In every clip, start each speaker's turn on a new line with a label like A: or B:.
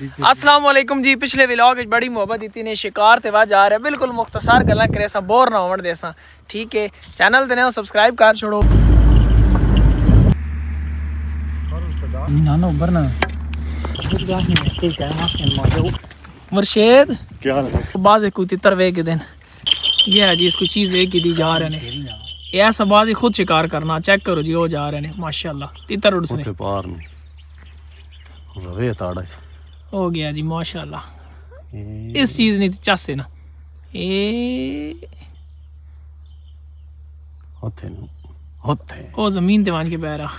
A: अस्सलाम वालेकुम जी। पिछले व्लॉग बड़ी मुहब्बत इतनी ने शिकार ते वह जा रहे बिल्कुल मुख्तसर गल्लां करे सा बोर ना होवन दे सा। ठीक है, चैनल ते ने सब्सक्राइब कर छोड़ो ना ना उबर ना मुर्शेद
B: क्या हाल है?
A: बाज कोई तितर वे के दिन ये है जी, इसको चीज वे की दी जा रहे ने। ये ऐसा बाज खुद शिकार करना चेक करो जी, वो जा रहे ने माशाल्लाह तितर उड़ से
B: पार में रवे ताड़ा
A: हो गया जी माशाल्लाह। इस चीज नहीं चासे ना ए होते ओ जमीन ते मान के बैरा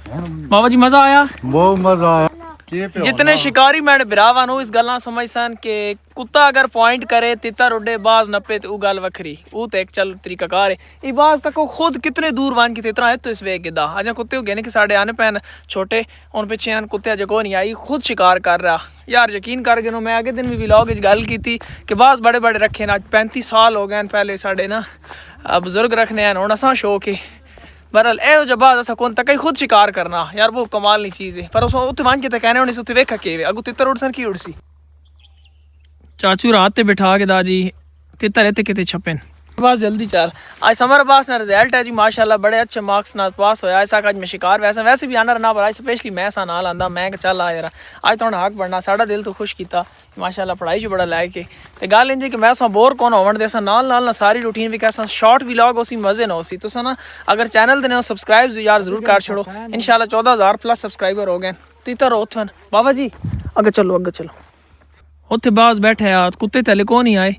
A: बाबा जी मजा आया,
B: बहुत मजा आया।
A: जितने शिकारी मैंने बिरावा नु इस गल्ला समझ सन के कुत्ता अगर पॉइंट करे तितर उड़े बाज नपे तो गल वखरी वो तो एक चल तरीका कार है। ये बाज तक खुद कितने दूर वन की तितरा है तो इस वे गिदा अजा कुत्ते हो गए कि साढ़े आने पैन छोटे उन पिछे आन कुत्ते अजे को नहीं आई खुद शिकार कर रहा यार। यकीन कर गए मैं आगे दिन भी व्लॉग गल की थी कि बाज बड़े बड़े रखे ना 35 साल हो गए पहले साढ़े ना बुजुर्ग रखने हैं हूँ असा शौक है। बहरहाल ए जब बाद असा कौन तक खुद शिकार करना यार वो कमाल नहीं चीज़ है। पर उस उत्थे मान के तो कहने होनी उत्थे वेखा के अगू तितर उड़सन की उड़सी चाचू रात ते बिठा के दाजी तितर इतने कितने छपे बस जल्दी चल। आज समर अब्बास ना रिजल्ट है जी माशाल्लाह बड़े अच्छे मार्क्स ना पास होया। ऐसा आज मैं शिकार वैसे भी आना ना पर आज स्पेशली मैं सा नाल आंदा मैं चल आ यार आज थोड़ा हक बनना साड़ा दिल तो खुश किया माशाल्लाह पढ़ाई च बड़ा लायक है। तो गल इंज कि मैं बोर कौन होवन दे नाल नाल ना सारी रूटीन भी कैसा शॉर्ट व्लॉग उसी मजे ना उसी तुसा ना अगर चैनल देने सब्सक्राइब यार जरूर कर छोड़ो। इंशाल्लाह 14,000 प्लस सब्सक्राइबर हो गए। तीतर उथन बाबा जी अगे चलो उत्थे बाज बैठे यार कुत्ते तले को नहीं आए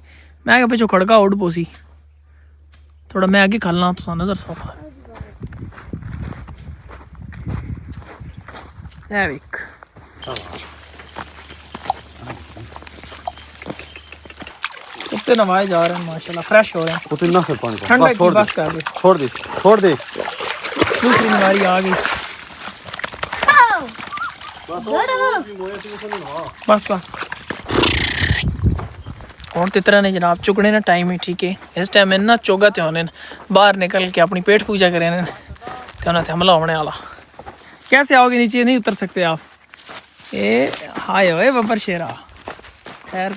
A: मैं क्या पिछो खड़का उड़ पोसी थोड़ा मैं आगे खलना तो नजर सौखा कुत्ते नवाए जा रहे हैं माशाल्लाह फ्रेश हो रहे हैं।
B: उतना से पानी
A: ठंडा की बस कर दे
B: छोड़ दे
A: दूसरी बीमारी आ गई बस और तितरा ने जनाब चुगने ना टाइम ही ठीक है। इस टाइम इन्ना चोगा ते होने बाहर निकल के अपनी पेट पूजा करें तो उन्हें हमला होने वाला। कैसे आओगे नीचे नहीं उतर सकते आप ए हाय ओए बब्बर शेरा खैर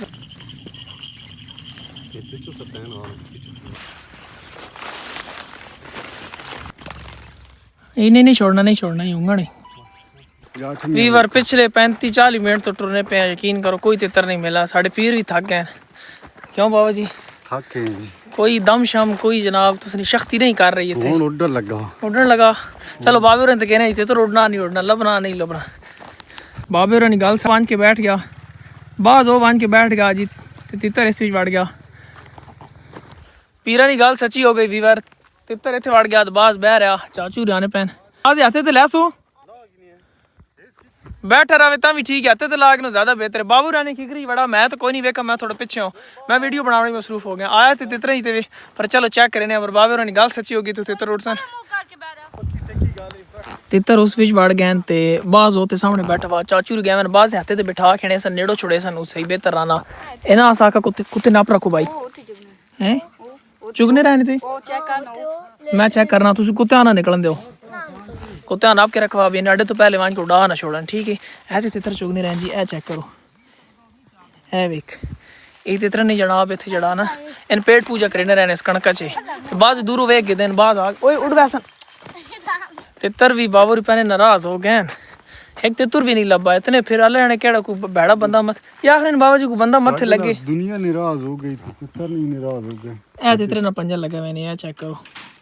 A: नहीं छोड़ना ही होगा नहीं। वीवर पिछले 35-40 मिनट तो टुरने पे यकीन करो कोई तितर नहीं मिला। साढ़े पीर भी थक गए क्यों बाबा जी
B: थके
A: कोई दम शम कोई जनाब तुसनी शक्ति नहीं कर रही है
B: उड़न
A: लगा चलो बाबे होरें तो कहना ही तो उड़ना नहीं उड़ना लबना नहीं लबना। बाबे होरें नी गल बांध के बैठ गया बाज वो बांध के बैठ गया जी तितर इस वड़ गया पीरा नी गल सच्ची हो गई। वीवर तितर इतने वड़ गया तो बाज बह रहा चाचू रियाने पैन आज हाथे तो लैसो बैठा रहे ता भी ठीक है हथे तो लाग नो ज्यादा बेहतर है। बाबू रानी खिकरी बड़ा मैं तो कोई नहीं वेखा मैं थोड़ा पीछे हूँ मैं वीडियो बनाने में मसरूफ हो गया आया तो तितर ही थे पर चलो चेक करें अगर बाबू रानी गल सच्ची होगी तो तितर उड़ सन तितर उस बीच वड़ गए ते बाज होते सामने बैठा हुआ चाचू गए मैंने बाज हाथे तो बिठा खेने सन नेड़ो छुड़े सन सही बेहतर राना इना आसाका कुत्ते नाप रखो भाई हैं चुगने रहने थे मैं चेक करना तुम कुत्ते आना निकलन दो कुत्ते नाप के रखवा भी अड्डे तो पहले मान के उड़ा ना छोड़न ठीक है। ऐसे तितर चुगने रहन जी ए चेक करो ए वेख एक तितर नहीं जनाब इतने जड़ा ना इन पेट पूजा करने रहने इस कणका च बाद दूरों वेख गए बाद आ ओए उड़ वैसन तितर भी बाबू रुपये ने नाराज हो गए एक तितर भी नहीं लब्बा इतने फिर अल्लाह ने केड़ा कोई बैड़ा बंदा मत या बाबा जी को बंदा मत लगे
B: दुनिया निराश हो गई तितर नहीं निराश हो गए
A: ए तितर ना पंजा लगे मैंने चेक करो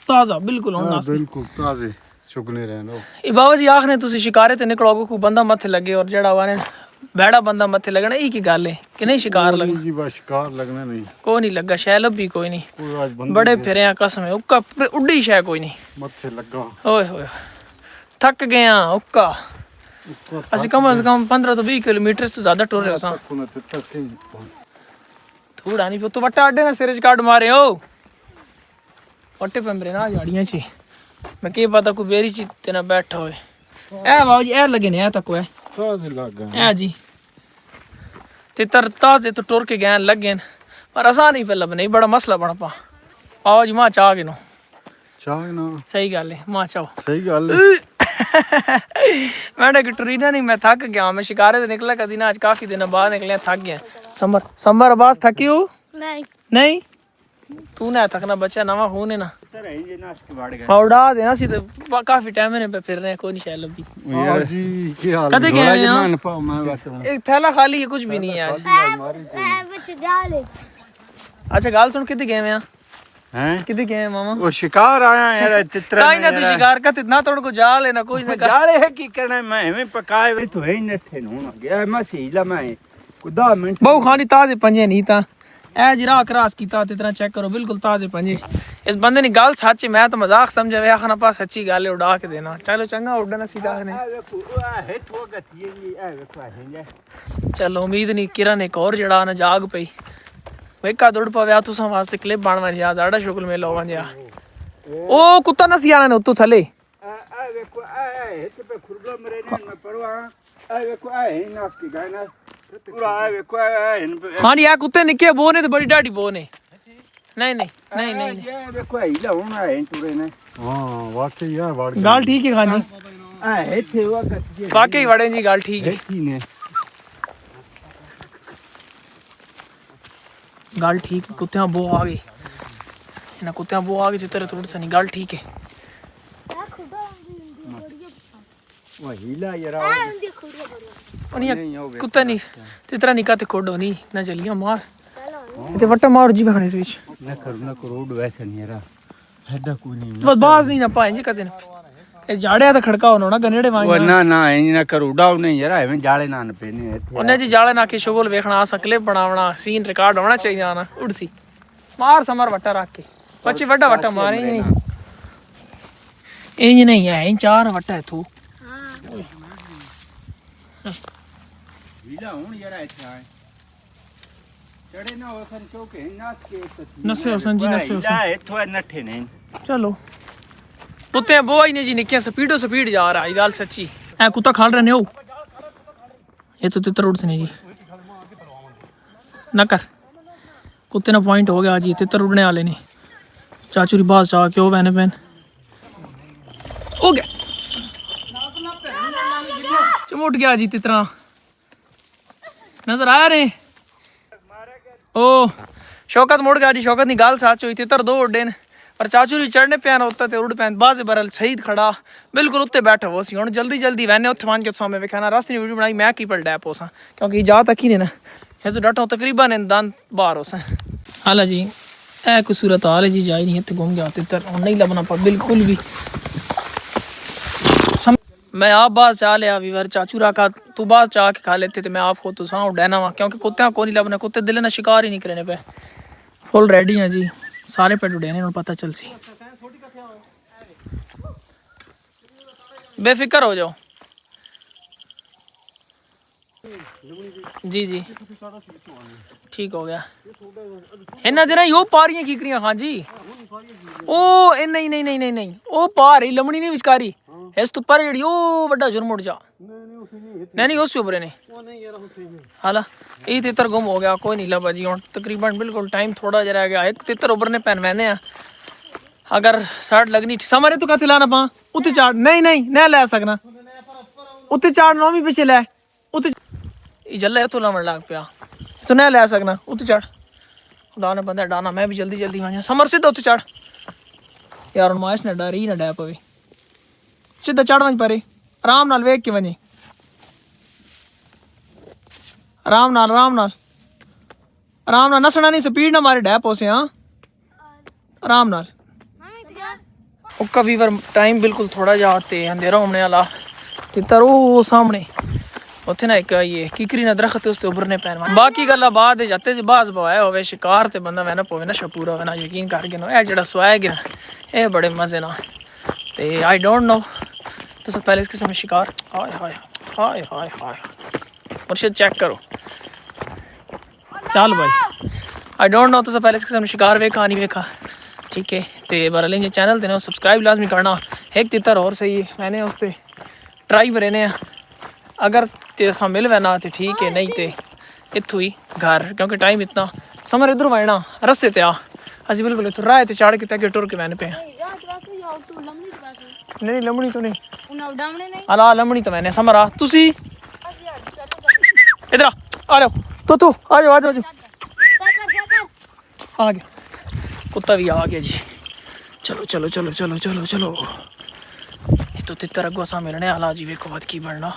A: ताजा बिल्कुल
B: बिल्कुल ताजे चुगने रहनो
A: ये बाबा जी आखने तुसी शिकारे ते निकलोगे को बंदा मथे लगे और जड़ा वाने बैड़ा बंदा मथे लगना एक ही गल है कि नहीं शिकार लगना
B: जी बस शिकार लगना नहीं
A: कोई नहीं लगा शैल भी कोई नहीं बड़े फिरे कसम है उक्का उड्डी शै कोई नहीं मथे लगा ओए होए थक गए उक्का असि कम से कम 15 तो 20 किलोमीटर से ज्यादा टुर रहे सा थोड़ा नहीं तो वट्टा अड्डे ना सिर च काट मारे ओ वट्टे पंबरे ना झाड़ियां ची मैं के पता कोई बेरी ची तेना बैठा होए ए बाबू जी ए लगे ने तक है
B: ताजे लग गए
A: ए जी तितर ताजे तो टुर के गए लग गए पर आसान नहीं पे नहीं बड़ा मसला बन पा आओ जी मां चाह के नो
B: चाह ना
A: सही गल है मां चाहो
B: सही गल
A: मैंने कि टूरीना नहीं, मैं थक गया, मैं शिकारे से निकला कभी ना, आज काफी दिन बाद निकले, थक गया। समर अब्बास थकी हो? नहीं तू ना थकना बच्चा, नवा खून है ना, उड़ा देना सी तो काफी टाइम ने पे फिर रहे, कोई नहीं शायद लगी।
B: यार जी क्या हाल
A: कदे गए हैं आप?
B: है?
A: एक थैला खाली है, कुछ भी नहीं है आज। अच्छा गाल सुन, कितने गए हैं?
B: हैं
A: कितने गए हैं मामा?
B: वो शिकार आया यार तितरा
A: काई ना तू शिकार का इतना तोड़ को जाल है ना, कोई ना
C: जाले है की करना, मैं हमें पकाए वे तो है ही नथे न गया मैं सीला मैं कुदा मिनट
A: बहु खानी ताजे पंजे नहीं ता ए जी राह क्रॉस कीता ते तरह चेक करो, बिल्कुल ताजे पंजे। इस बंदे ने गल सच है, मैं तो मजाक समझे वे आखना पास सच्ची गल है, उड़ा के देना। चलो चंगा उड़ना सीधा ने,
C: है तो गति है वे को है।
A: चलो उम्मीद नहीं किरण एक और जड़ा ना जाग पई वे का दौड़ पवे तुसा वास्ते क्लिप बनवा जा जाड़ा शुक्ल में लोवन जा। ओ कुत्ता ना सियाना ने उतो थले
C: आ वे को है तो पे खुरबला मरे ने मैं परवा आ वे को है नास की गाना पूरा आ वे को है
A: हां या कुत्ते निके बो ने तो बड़ी डाडी बो ने। नहीं नहीं नहीं नहीं
C: ये वे को हिला होना है तुरे ने।
B: हां वाकई यार वाड़
A: गाल ठीक है खान जी,
C: आ है थे वो गति
A: वाकई वड़े जी गाल ठीक है,
C: थी ने
A: गाल ठीक है। कुत्ते बो आ गई ना, कुत्ते बो आ गई चित्र थोड़ी सा नहीं, गाल ठीक है।
C: वो हिला यार
A: कुत्ता नहीं तितरा निका ते कोडो नहीं ना चलिया मार ते वट्टा मार जी बखने से बीच
C: न करोड़ वैसे नहीं यार हैदा कोई नहीं
A: बस बाज नहीं ना पाए जी कदे ए जाड़े तो खड़का होनो ना गनेड़े
C: वो
A: वांग
C: ना ना करोड़ा नहीं यार हमें जाले ना पेने
A: ओने जी जाड़े ना के शोगल देखना आ क्लिप बनावना सीन रिकॉर्ड होना चाहिए आना उड़सी मार समर वट्टा रख के बच्चे वड्डा वट्टा मारे नहीं इंज नहीं है इन चार वट्टा है तू
C: विला हूं यार ऐसा है चढ़े ना होसन क्योंकि नाच के
A: नसे होसन जी नसे होसन
C: है तो नठे नहीं
A: चलो कुत्ते बो ही ने जी निके स्पीड जा रहा है गल सच्ची ए कुत्ता खाल रहे हो ये तो तितर उड़ से जी ना कर कुत्ते ना पॉइंट हो गया जी, तितर उड़ने वाले ने चाचू री बात चाह क्यों बहने बहन हो गया चमुट गया जी तितरा नजर आ रहे। ओ शौकत मुड़ गया जी, शौकत नी गाल साच हुई, तितर दो उड़े ने पर चाचू री चढ़ने पैन होता ते उड़ पैन बाजे बरल शहीद खड़ा बिल्कुल उत्ते बैठा हो सी। हुण जल्दी जल्दी वैने उत्थे मान के सामने वेखना रास्ते नी वीडियो बनाई मैं की पल डैप होसा क्योंकि जा तक ही ने ना है तो डाटा तकरीबन इन दान बाहर होसा। हाला जी ए कोई सूरत हाल है जी, जाई नहीं इत्थे घूम गया तितर हुण नहीं लबना पर बिल्कुल भी। मैं आप बात चाह लिया वीवर चाचू राका तू बात चाह के खा लेते थे, मैं आपको तो साँ उड़ना वहाँ क्योंकि कुत्ते को नहीं लबना, कुत्ते दिल ना शिकार ही नहीं करने पे फुल रेडी हैं जी, सारे पेट उड़े ने पता चल सी। बेफिक्र हो जाओ जी जी ठीक हो गया। इन्ना जना यो पारियां कीकरियां हाँ जी ओ नहीं नहीं नहीं नहीं नहीं ओ पार ही लमनी नहीं विचकारी इस तो पर जड़ी ओ बड़ा जुर्म उड़ जा नहीं उस ऊपर ने हाला ये तितर गुम हो गया, कोई नहीं लबा जी हुण तकरीबन बिल्कुल टाइम थोड़ा जरा रह गया। एक तितर उभरने पैन मैंने अगर साठ लगनी समरे तो कथे लाना पा उत्ते चाड़ नहीं नहीं न लै सकना उत्ते चाड़ नौवीं पिछे लै उत्ते जल्ले तो लावन लग पिया तो न लै सकना उत्ते चढ़ खुदा ने बंदा डाना मैं भी जल्दी जल्दी आ समर सीधा उत्ते चढ़ यार हुण माइस ने डर ही ना डै पवे सीधा चढ़ वंज परे आराम नाल वेख के वंजे आराम नाल नसना नहीं स्पीड ना मारे डै पोसे हाँ आराम नाल उक्का वीवर टाइम बिल्कुल थोड़ा जा ते अंधेरा होने वाला तितर ओ सामने उत्थे ना एक ये किकरी ना दरख्त उसते उभरने पैन बाकी गल्ला बाद जाते जे बाज बवाया होवे शिकार ते बंदा मैं ना पवे नशा पूरा होवे ना यकीन करके ना ए जेड़ा सोया गिरा ए बड़े मजे ना ते आई डोंट नो तो सब पहले इसके समय शिकार हाय हाय हाय हाय हाय मुर्शिद चेक करो चल भाई आई डोंट नो तो सब पहले इसके समय शिकार वेखा नहीं वेखा ठीक है ते बरले जे चैनल ते सब्सक्राइब लाजमी करना। एक तितर और सही है मैंने उसते ट्राई बरेने अगर तेसा मिल वैना तो ठीक है नहीं ते इत्थू ही घर क्योंकि टाइम इतना समर इधर वायना रस्ते ते आ असी बिल्कुल इत्थू राह ते चढ़ के तक टुर के मैंने पे नहीं लमड़ी तो नहीं
D: उन्हें उड़ावने नहीं
A: अला लमड़ी तो मैंने समरा तुसी इधर आ जाओ तो आ जाओ आ जाओ आ गया कुत्ता भी आ गया जी चलो चलो चलो चलो चलो चलो ये तो तितर अगुआ सा मिलने आला जी वेखो बात की बनना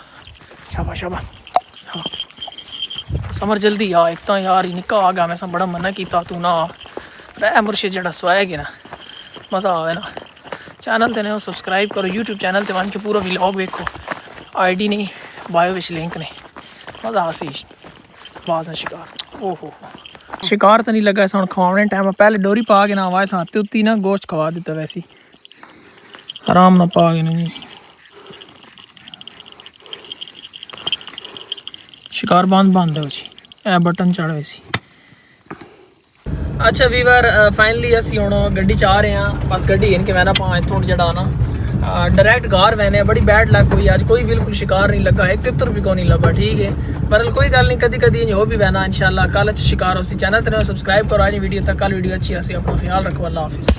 A: शाबा शाबा हाँ समर जल्दी आ एक तो यार ही निका आ गया मैं सब बड़ा मना किया तू ना रै मुर्शिद जड़ा स्वाएगी ना मज़ा आवे ना चैनल ते ने सब्सक्राइब करो यूट्यूब चैनल ते वन के पूरा व्लॉग देखो आईडी नहीं बायो विच लिंक नहीं मज़ा आसी बाज ना शिकार ओहो शिकार तो नहीं लगा ऐसा खवाने टाइम पहले डोरी पा के ना आवाए साथ उत्ती ना गोश्त खवा देता वैसी आराम ना पा के नहीं शिकार बंद हो जी ए बटन चढ़ वैसी अच्छा वीवर फाइनली असी हुण गड्डी च आ रहे हैं बस गड्डी इनके वैना पा इत्थों जड़ा ना डायरैक्ट घर वैने बड़ी बैड लक हुई अज कोई बिल्कुल शिकार नहीं लगा एक तितर भी को नहीं लगा ठीक है पर कोई गल नहीं कदी कदी हो भी वैना इंशाल्लाह कल शिकार हो चैनल ते सब्सक्राइब करो आज वीडियो तक कल वीडियो अच्छी हसी अपना ख्याल रखो अल्लाह हाफिज़।